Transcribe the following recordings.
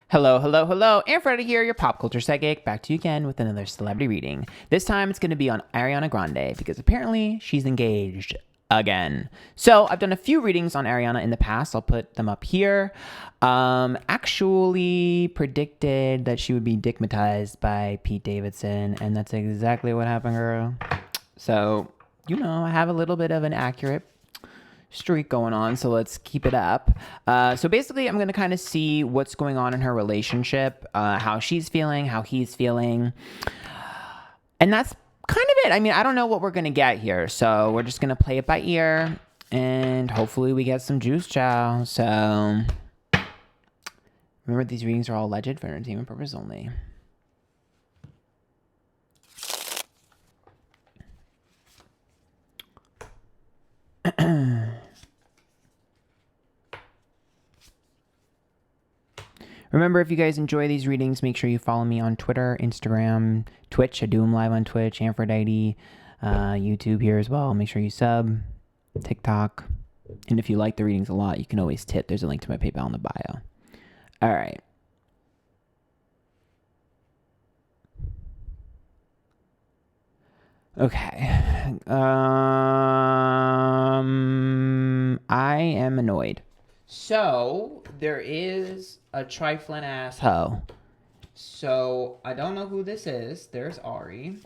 Hello, hello, hello. Antphrodite here, your pop culture psychic, back to you again with another celebrity reading. This time it's going to be on Ariana Grande because apparently she's engaged again. So I've done a few readings on Ariana in the past. I'll put them up here. Actually predicted that she would be digmatized by Pete Davidson, and that's exactly what happened, girl. So, I have a little bit of an accurate streak going on, so let's keep it up. So basically I'm going to kind of see what's going on in her relationship, how she's feeling, how he's feeling, and that's kind of it. I mean, I don't know what we're going to get here, so we're just going to play it by ear and hopefully we get some juice, chow. So remember, these readings are all alleged for entertainment purpose only. Remember, if you guys enjoy these readings, make sure you follow me on Twitter, Instagram, Twitch. I do them live on Twitch, Antphrodite, YouTube here as well. Make sure you sub, TikTok. And if you like the readings a lot, you can always tip. There's a link to my PayPal in the bio. All right. Okay. I am annoyed. So there is a trifling asshole. So I don't know who this is. There's Ari.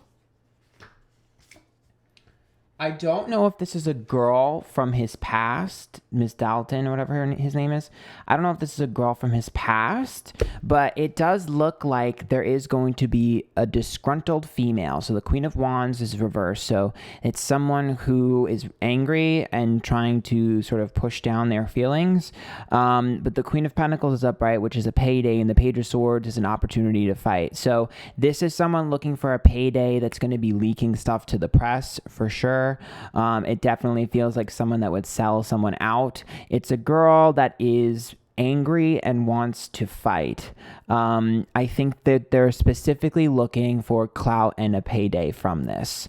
I don't know if this is a girl from his past, Miss Dalton or whatever his name is. I don't know if this is a girl from his past, but it does look like there is going to be a disgruntled female. So the Queen of Wands is reversed. So it's someone who is angry and trying to sort of push down their feelings. But the Queen of Pentacles is upright, which is a payday, and the Page of Swords is an opportunity to fight. So this is someone looking for a payday that's going to be leaking stuff to the press for sure. It definitely feels like someone that would sell someone out. It's a girl that is angry and wants to fight. I think that they're specifically looking for clout and a payday from this.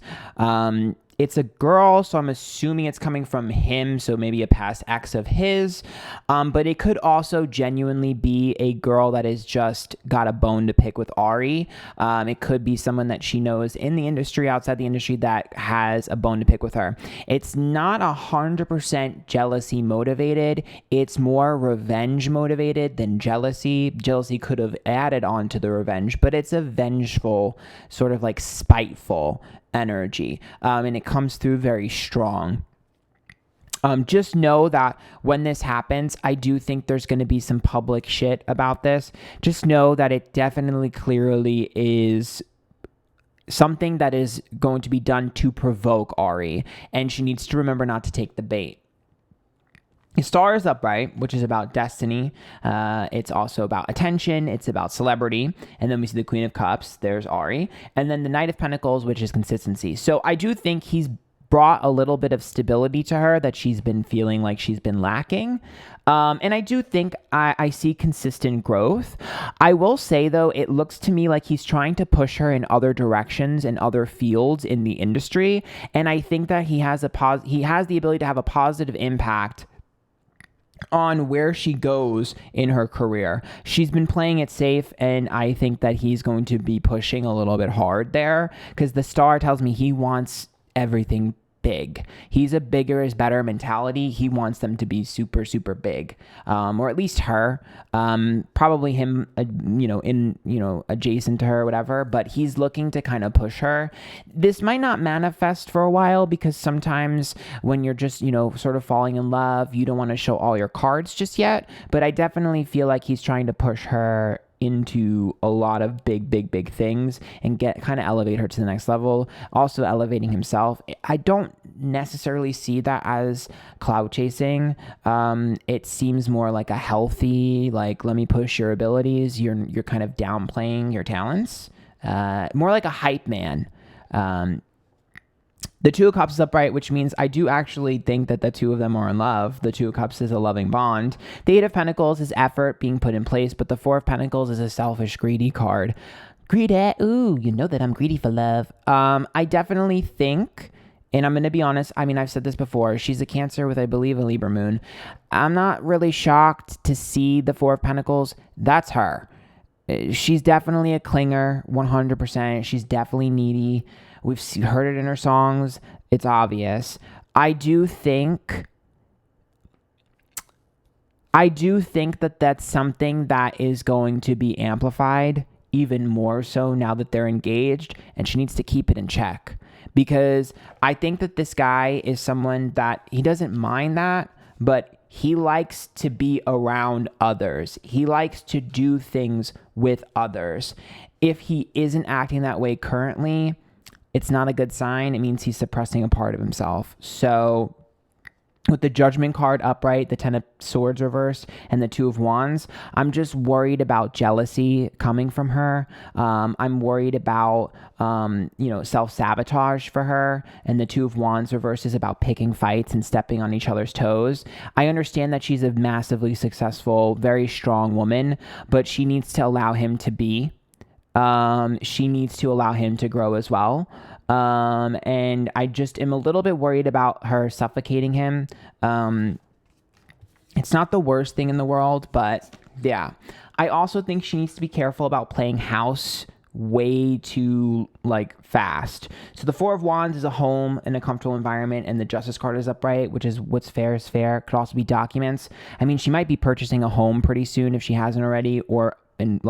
It's a girl, so I'm assuming it's coming from him, so maybe a past ex of his. But it could also genuinely be a girl that has just got a bone to pick with Ari. It could be someone that she knows in the industry, outside the industry, that has a bone to pick with her. It's not 100% jealousy motivated. It's more revenge motivated than jealousy. Jealousy could have added on to the revenge, but it's a vengeful, sort of like spiteful energy, and it comes through very strong. Just know that when this happens, I do think there's going to be some public shit about this. Just know that it definitely clearly is something that is going to be done to provoke Ari, and she needs to remember not to take the bait. The Star is upright, which is about destiny. It's also about attention. It's about celebrity. And then we see the Queen of Cups. There's Ari. And then the Knight of Pentacles, which is consistency. So I do think he's brought a little bit of stability to her that she's been feeling like she's been lacking. And I do think I see consistent growth. I will say, though, it looks to me like he's trying to push her in other directions and other fields in the industry. And I think that he has the ability to have a positive impact on where she goes in her career. She's been playing it safe, and I think that he's going to be pushing a little bit hard there, because the Star tells me he wants everything big. He's a bigger is better mentality. He wants them to be super, super big, or at least her, probably him, adjacent to her, whatever, but he's looking to kind of push her. This might not manifest for a while, because sometimes when you're just, sort of falling in love, you don't want to show all your cards just yet, but I definitely feel like he's trying to push her into a lot of big things and kind of elevate her to the next level, also elevating himself. I don't necessarily see that as clout chasing. It seems more like a healthy, like, let me push your abilities. You're kind of downplaying your talents. More like a hype man. The Two of Cups is upright, which means I do actually think that the two of them are in love. The Two of Cups is a loving bond. The Eight of Pentacles is effort being put in place, but the Four of Pentacles is a selfish, greedy card. Greedy, ooh, you know that I'm greedy for love. I definitely think, and I'm going to be honest, I mean, I've said this before, she's a Cancer with, I believe, a Libra moon. I'm not really shocked to see the Four of Pentacles. That's her. she's definitely a clinger, 100%. She's definitely needy. Heard it in her songs. It's obvious. I do think that that's something that is going to be amplified even more so now that they're engaged, and she needs to keep it in check, because I think that this guy is someone that he doesn't mind that, but he likes to be around others. He likes to do things with others. If he isn't acting that way currently, it's not a good sign. It means he's suppressing a part of himself. So with the Judgment card upright, the Ten of Swords reversed, and the Two of Wands, I'm just worried about jealousy coming from her. I'm worried about, self-sabotage for her. And the Two of Wands reversed is about picking fights and stepping on each other's toes. I understand that she's a massively successful, very strong woman, but she needs to allow him to be. She needs to allow him to grow as well. And I just am a little bit worried about her suffocating him. It's not the worst thing in the world, but yeah. I also think she needs to be careful about playing house way too fast. So the Four of Wands is a home and a comfortable environment, and the Justice card is upright, which is what's fair is fair. Could also be documents. I mean, she might be purchasing a home pretty soon if she hasn't already, and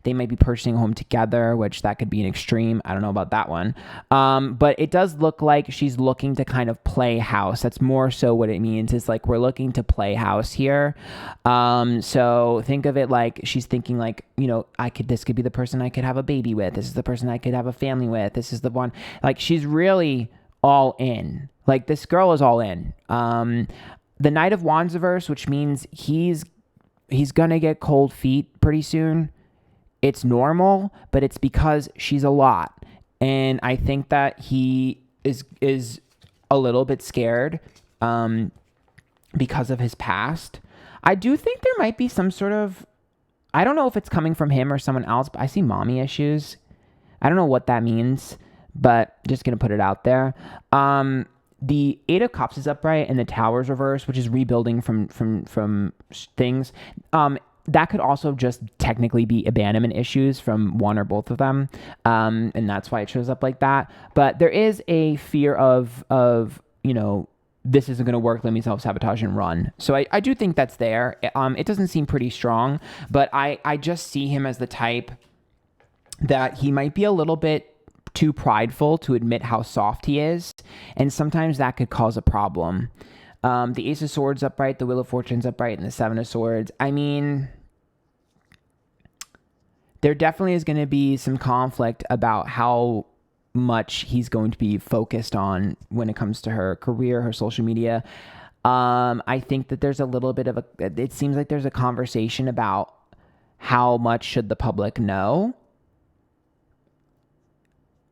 they might be purchasing a home together, which that could be an extreme. I don't know about that one. But it does look like she's looking to kind of play house. That's more so what it means, is we're looking to play house here. So think of it like she's thinking this could be the person I could have a baby with. This is the person I could have a family with. This is the one. She's really all in. This girl is all in. The Knight of Wands reverse, which means he's gonna get cold feet pretty soon. It's normal, but it's because she's a lot. And I think that he is a little bit scared because of his past. I do think there might be some sort of, I don't know if it's coming from him or someone else, but I see mommy issues. I don't know what that means, but just gonna put it out there. The Eight of Cups is upright, and the Tower is reversed, which is rebuilding from things. That could also just technically be abandonment issues from one or both of them, and that's why it shows up like that. But there is a fear of this isn't going to work, let me self-sabotage and run. So I do think that's there. It doesn't seem pretty strong, but I just see him as the type that he might be a little bit too prideful to admit how soft he is, and sometimes that could cause a problem. The Ace of Swords upright, the Wheel of Fortune's upright, and the Seven of Swords. I mean, there definitely is going to be some conflict about how much he's going to be focused on when it comes to her career, her social media. I think that there's a little bit of it seems like there's a conversation about how much should the public know.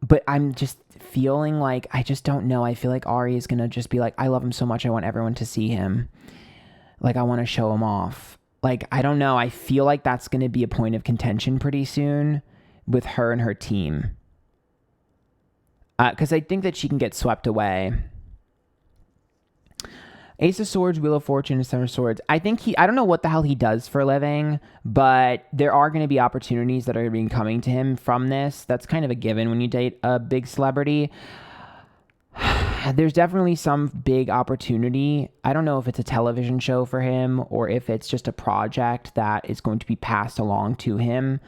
But I'm just feeling I just don't know. I feel like Ari is going to just be I love him so much. I want everyone to see him. I want to show him off. I don't know. I feel like that's going to be a point of contention pretty soon with her and her team. Because I think that she can get swept away. Ace of Swords, Wheel of Fortune, and Seven of Swords. I don't know what the hell he does for a living, but there are going to be opportunities that are going to be coming to him from this. That's kind of a given when you date a big celebrity. There's definitely some big opportunity. I don't know if it's a television show for him or if it's just a project that is going to be passed along to him.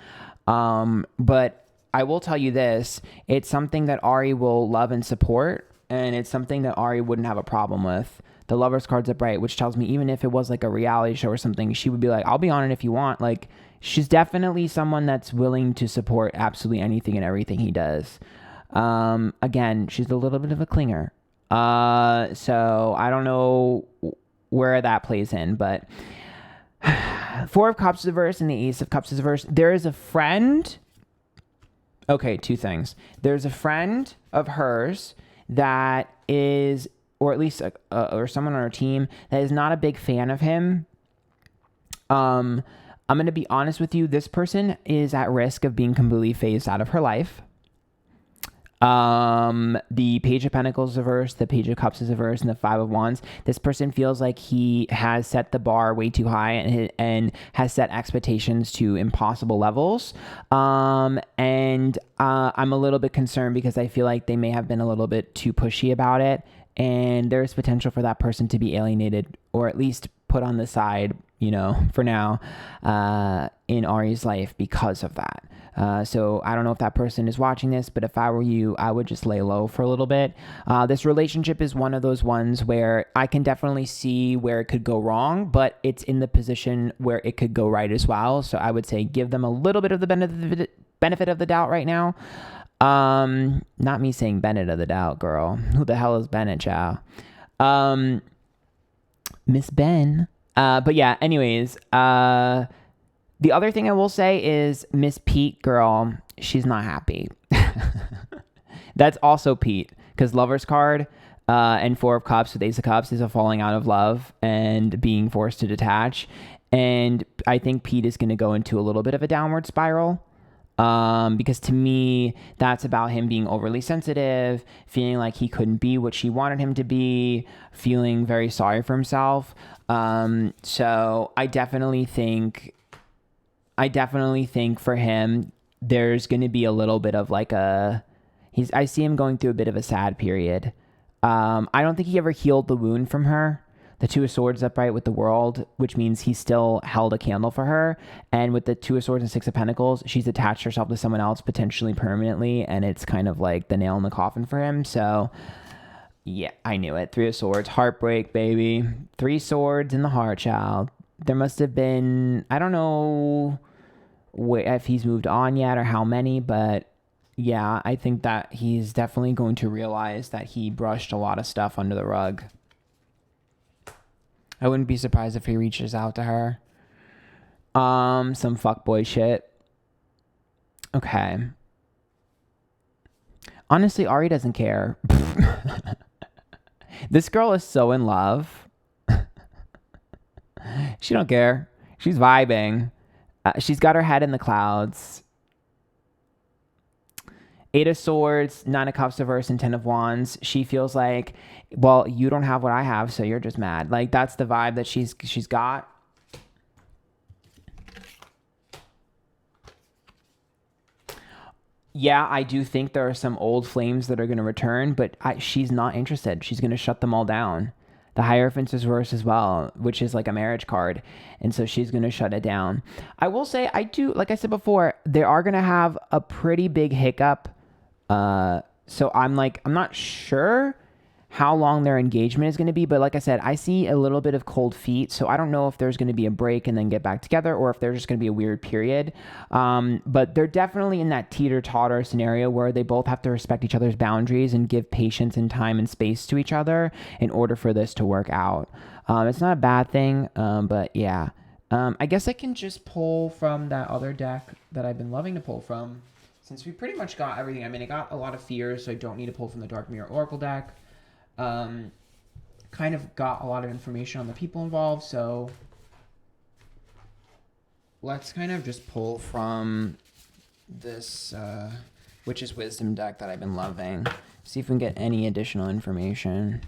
But I will tell you this. It's something that Ari will love and support, and it's something that Ari wouldn't have a problem with. The Lover's card's upright, which tells me even if it was a reality show or something, she would be I'll be on it if you want. She's definitely someone that's willing to support absolutely anything and everything he does. Again, she's a little bit of a clinger. So I don't know where that plays in, but Four of Cups is reversed and the Ace of Cups is reversed. There is a friend. Okay, two things. There's a friend of hers that is, or at least or someone on her team that is not a big fan of him. I'm going to be honest with you. This person is at risk of being completely phased out of her life. The Page of Pentacles is reversed, the Page of Cups is reversed, and the Five of Wands. This person feels like he has set the bar way too high and has set expectations to impossible levels. I'm a little bit concerned because I feel like they may have been a little bit too pushy about it, and there's potential for that person to be alienated or at least put on the side, for now, in Ari's life because of that. So I don't know if that person is watching this, but if I were you, I would just lay low for a little bit. This relationship is one of those ones where I can definitely see where it could go wrong, but it's in the position where it could go right as well. So I would say give them a little bit of the benefit of the doubt right now. Not me saying Bennett of the doubt, girl. Who the hell is Bennett, child? Miss Ben. But yeah, anyways, the other thing I will say is Miss Pete, girl, she's not happy. That's also Pete, because Lover's card and Four of Cups with Ace of Cups is a falling out of love and being forced to detach. And I think Pete is going to go into a little bit of a downward spiral. Because to me, that's about him being overly sensitive, feeling like he couldn't be what she wanted him to be, feeling very sorry for himself. So I definitely think for him, there's going to be a little bit of like I see him going through a bit of a sad period. I don't think he ever healed the wound from her. The Two of Swords upright with the World, which means he still held a candle for her. And with the Two of Swords and Six of Pentacles, she's attached herself to someone else potentially permanently. And it's kind of like the nail in the coffin for him. So yeah, I knew it. Three of Swords, heartbreak, baby. Three swords in the heart, child. There must have been, I don't know if he's moved on yet or how many, but yeah, I think that he's definitely going to realize that he brushed a lot of stuff under the rug. I wouldn't be surprised if he reaches out to her. Some fuckboy shit. Okay. Honestly, Ari doesn't care. This girl is so in love. She don't care. She's vibing. She's got her head in the clouds. Eight of Swords, Nine of Cups reverse, and Ten of Wands. She feels like, well, you don't have what I have, so you're just mad. Like, that's the vibe that she's got. Yeah, I do think there are some old flames that are going to return, but she's not interested. She's going to shut them all down. The Hierophant is reversed as well, which is like a marriage card. And so she's going to shut it down. I will say, like I said before, they are going to have a pretty big hiccup. So I'm not sure how long their engagement is going to be. But like I said, I see a little bit of cold feet. So I don't know if there's going to be a break and then get back together, or if there's just going to be a weird period. But they're definitely in that teeter-totter scenario where they both have to respect each other's boundaries and give patience and time and space to each other in order for this to work out. It's not a bad thing, but yeah. I guess I can just pull from that other deck that I've been loving to pull from, since we pretty much got everything. I mean, I got a lot of fears, so I don't need to pull from the Dark Mirror Oracle deck. Kind of got a lot of information on the people involved, so let's kind of just pull from this Witch's Wisdom deck that I've been loving. See if we can get any additional information.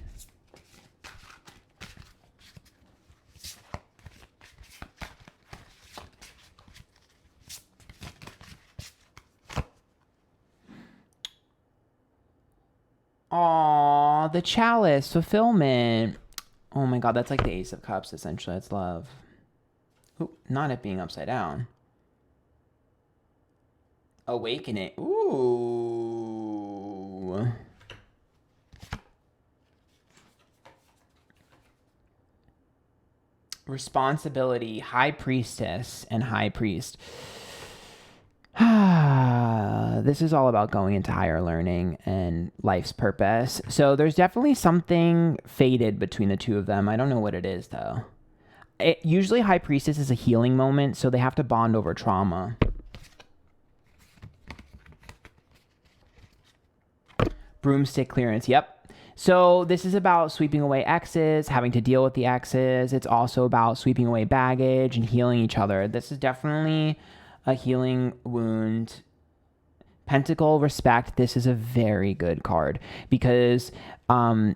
Aw, the Chalice, fulfillment. Oh my god, that's like the Ace of Cups, essentially. That's love. Ooh, not it being upside down. Awakening. Ooh. Responsibility, High Priestess, and High Priest. This is all about going into higher learning and life's purpose. So there's definitely something faded between the two of them. I don't know what it is, though. Usually High Priestess is a healing moment, so they have to bond over trauma. Broomstick clearance. Yep. So this is about sweeping away exes, having to deal with the exes. It's also about sweeping away baggage and healing each other. This is definitely a healing wound Pentacle, respect. This is a very good card because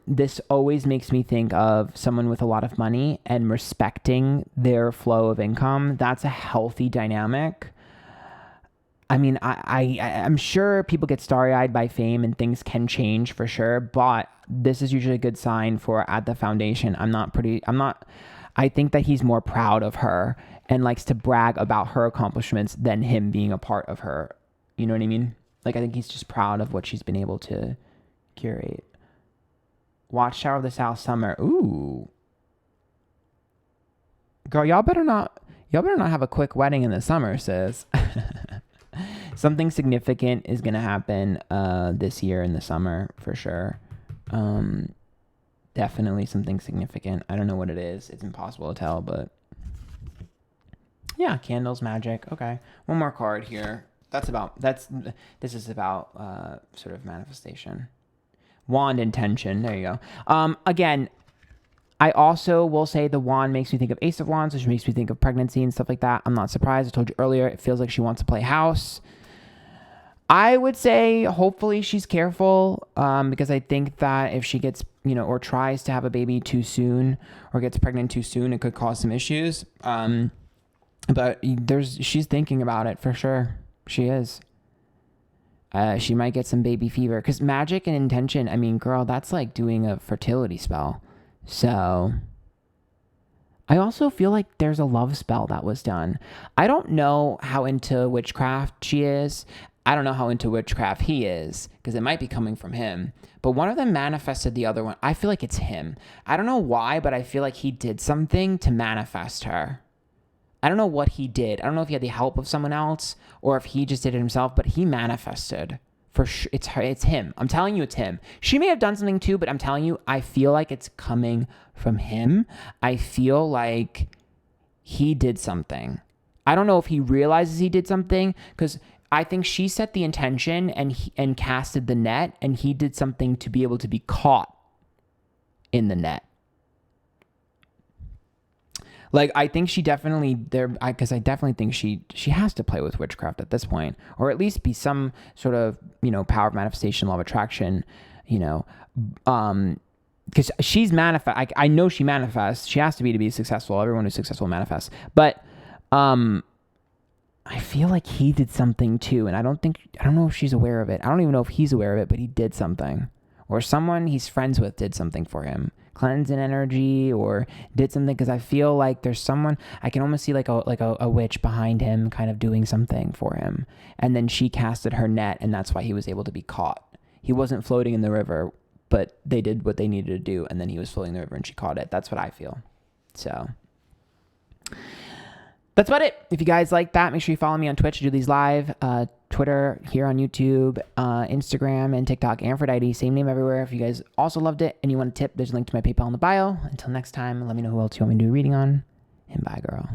this always makes me think of someone with a lot of money and respecting their flow of income. That's a healthy dynamic. I mean, I'm sure people get starry-eyed by fame and things can change for sure, but this is usually a good sign for at the foundation. I think that he's more proud of her and likes to brag about her accomplishments than him being a part of her. You know what I mean? Like, I think he's just proud of what she's been able to curate. Watchtower of the South Summer. Ooh. Girl, y'all better not have a quick wedding in the summer, sis. Something significant is going to happen this year in the summer for sure. Definitely something significant. I don't know what it is. It's impossible to tell, but yeah, candles, magic. Okay. One more card here. This is about sort of manifestation. Wand intention. There you go. Again, I also will say the wand makes me think of Ace of Wands, which makes me think of pregnancy and stuff like that. I'm not surprised. I told you earlier, it feels like she wants to play house. I would say hopefully she's careful because I think that if she gets, or tries to have a baby too soon or gets pregnant too soon, it could cause some issues. But she's thinking about it for sure. She is. She might get some baby fever because magic and intention, I mean, girl, that's like doing a fertility spell. So I also feel like there's a love spell that was done. I don't know how into witchcraft she is. I don't know how into witchcraft he is because it might be coming from him. But one of them manifested the other one. I feel like it's him. I don't know why, but I feel like he did something to manifest her. I don't know what he did. I don't know if he had the help of someone else or if he just did it himself, but he manifested. For sure, it's her. It's him. I'm telling you, it's him. She may have done something too, but I'm telling you, I feel like it's coming from him. I feel like he did something. I don't know if he realizes he did something because I think she set the intention and casted the net, and he did something to be able to be caught in the net. Like, I think she definitely because I definitely think she has to play with witchcraft at this point, or at least be some sort of, power of manifestation, law of attraction, because she's manifest. I know she manifests. She has to be successful. Everyone who's successful manifests. But, I feel like he did something too. And I don't know if she's aware of it. I don't even know if he's aware of it, but he did something, or someone he's friends with did something for him. Cleanse an energy or did something, because I feel like there's someone I can almost see like a witch behind him kind of doing something for him, and then she casted her net, and that's why he was able to be caught. He wasn't floating in the river, but they did what they needed to do, and then he was floating in the river and she caught it. That's what I feel. So that's about it. If you guys like that, make sure you follow me on Twitch. I do these live, Twitter, here on YouTube, Instagram, and TikTok. Antphrodite, same name everywhere. If you guys also loved it and you want a tip, there's a link to my PayPal in the bio. Until next time, let me know who else you want me to do a reading on. And bye, girl.